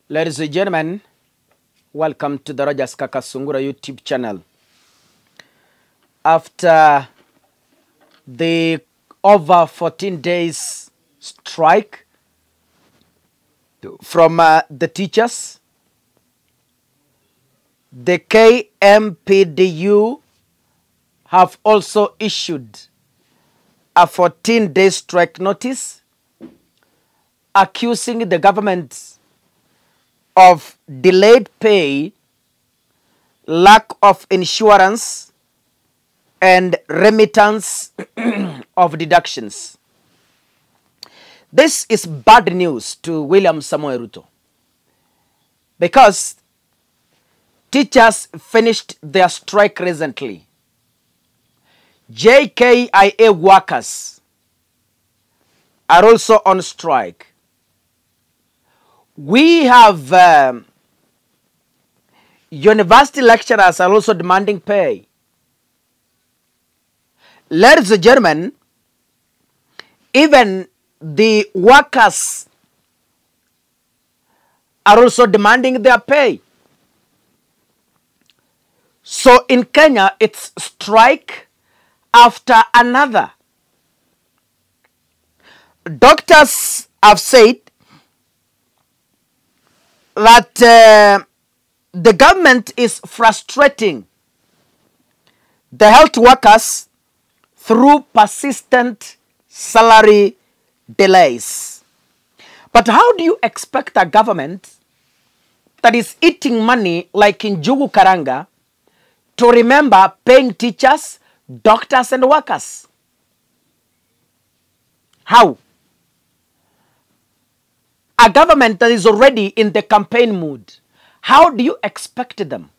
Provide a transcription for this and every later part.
Ladies and gentlemen, welcome to the Rogers Kakasungura YouTube channel. After the over 14 days strike from the teachers, the KMPDU have also issued a 14-day strike notice accusing the government of delayed pay, lack of insurance, and remittance of deductions. This is bad news to William Samoei Ruto because teachers finished their strike recently. JKIA workers are also on strike. We have university lecturers are also demanding pay. Ladies and gentlemen, even the workers are also demanding their pay. So in Kenya, it's strike after another. Doctors have said that the government is frustrating the health workers through persistent salary delays. But how do you expect a government that is eating money like in Jugu Karanga to remember paying teachers, doctors, and workers? How? A government that is already in the campaign mood, how do you expect them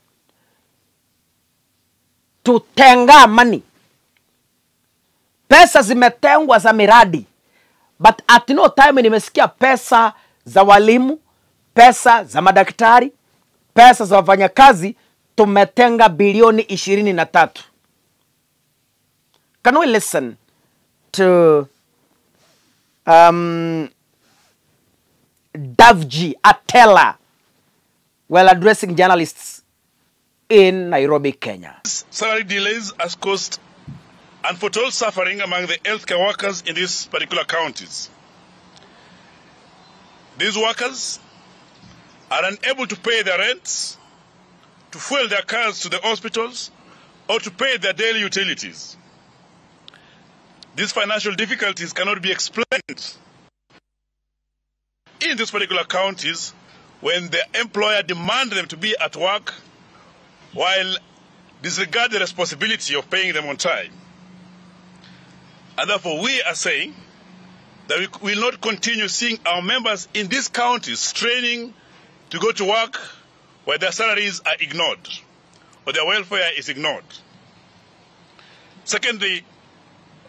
to tenga money? Pesa zimetengwa za miradi, but at no time nimesikia pesa za walimu, pesa za madaktari, pesa za wafanyakazi tumetenga bilioni 23. Can we listen to Davji Atela while addressing journalists in Nairobi, Kenya? Salary delays has caused unforetold suffering among the healthcare workers in these particular counties. These workers are unable to pay their rents, to fuel their cars to the hospitals, or to pay their daily utilities. These financial difficulties cannot be explained in these particular counties when the employer demands them to be at work while disregard the responsibility of paying them on time. And therefore we are saying that we will not continue seeing our members in these counties straining to go to work where their salaries are ignored or their welfare is ignored. Secondly,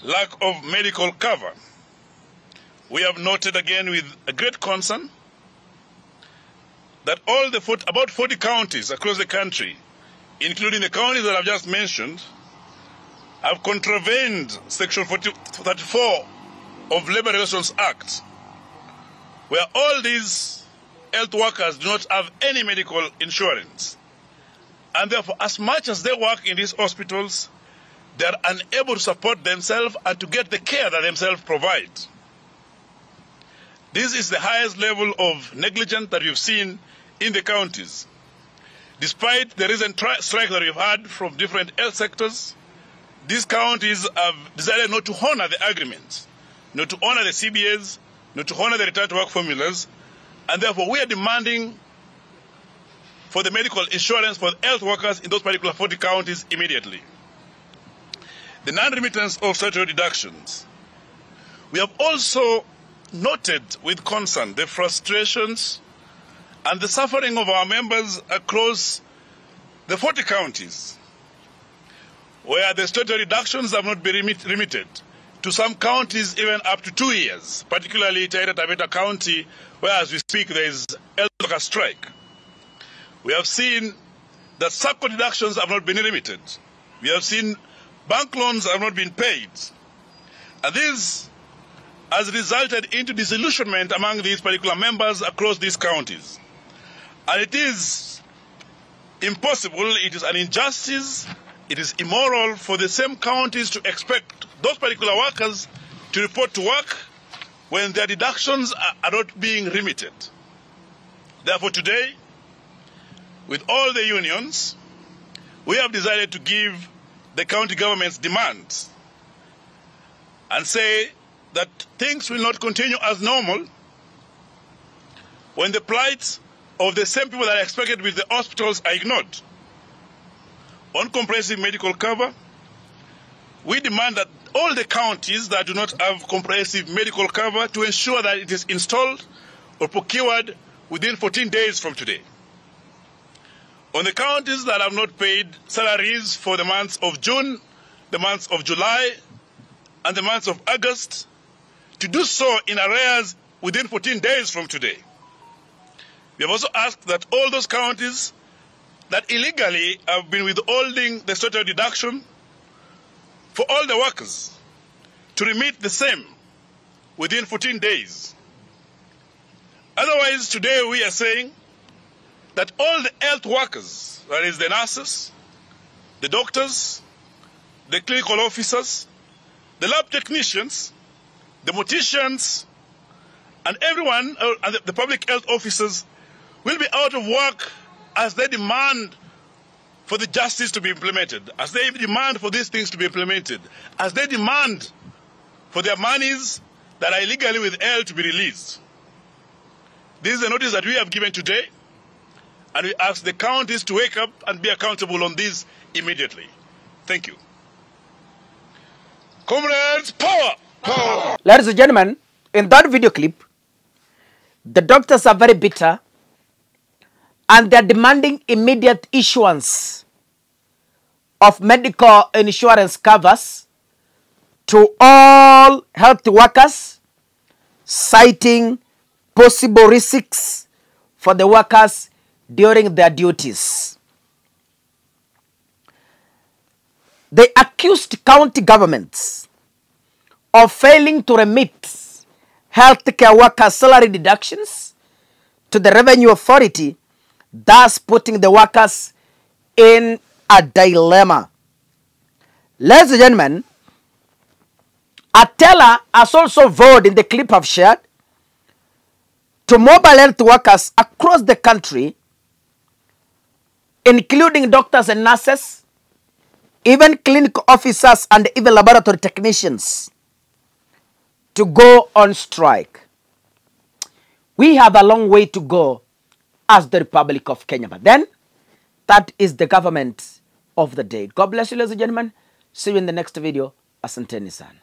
lack of medical cover. We have noted again with a great concern that about 40 counties across the country, including the counties that I've just mentioned, have contravened Section 34 of Labour Relations Act, where all these health workers do not have any medical insurance. And therefore, as much as they work in these hospitals, they are unable to support themselves and to get the care that themselves provide. This is the highest level of negligence that we've seen in the counties. Despite the recent strike that we've had from different health sectors, these counties have decided not to honor the agreements, not to honor the CBAs, not to honor the return to work formulas, and therefore we are demanding for the medical insurance for the health workers in those particular 40 counties immediately. The non-remittance of statutory deductions. We have also noted with concern the frustrations and the suffering of our members across the 40 counties, where the statutory deductions have not been remitted. To some counties, even up to 2 years, particularly Taita Taveta County, where as we speak there is a strike. We have seen that SACCO deductions have not been remitted. We have seen bank loans have not been paid. And this has resulted into disillusionment among these particular members across these counties. And it is impossible, it is an injustice, it is immoral for the same counties to expect those particular workers to report to work when their deductions are not being remitted. Therefore today, with all the unions, we have decided to give the county government's demands and say that things will not continue as normal when the plight of the same people that are expected with the hospitals are ignored. On comprehensive medical cover, we demand that all the counties that do not have comprehensive medical cover to ensure that it is installed or procured within 14 days from today. On the counties that have not paid salaries for the months of June, the months of July, and the months of August, to do so in arrears within 14 days from today. We have also asked that all those counties that illegally have been withholding the social deduction for all the workers to remit the same within 14 days. Otherwise, today we are saying that all the health workers, that is the nurses, the doctors, the clinical officers, the lab technicians, the morticians, and everyone, and the public health officers will be out of work as they demand for the justice to be implemented, as they demand for these things to be implemented, as they demand for their monies that are illegally withheld to be released. This is the notice that we have given today, and we ask the counties to wake up and be accountable on this immediately. Thank you. Comrades, power! Power! Ladies and gentlemen, in that video clip, the doctors are very bitter and they're demanding immediate issuance of medical insurance covers to all health workers, citing possible risks for the workers during their duties. They accused county governments of failing to remit healthcare workers' salary deductions to the Revenue Authority, thus putting the workers in a dilemma. Ladies and gentlemen, a teller has also vowed in the clip I've shared to mobile health workers across the country, including doctors and nurses, even clinical officers and even laboratory technicians, to go on strike. We have a long way to go as the Republic of Kenya. But then, that is the government of the day. God bless you, ladies and gentlemen. See you in the next video. Asanteni sana.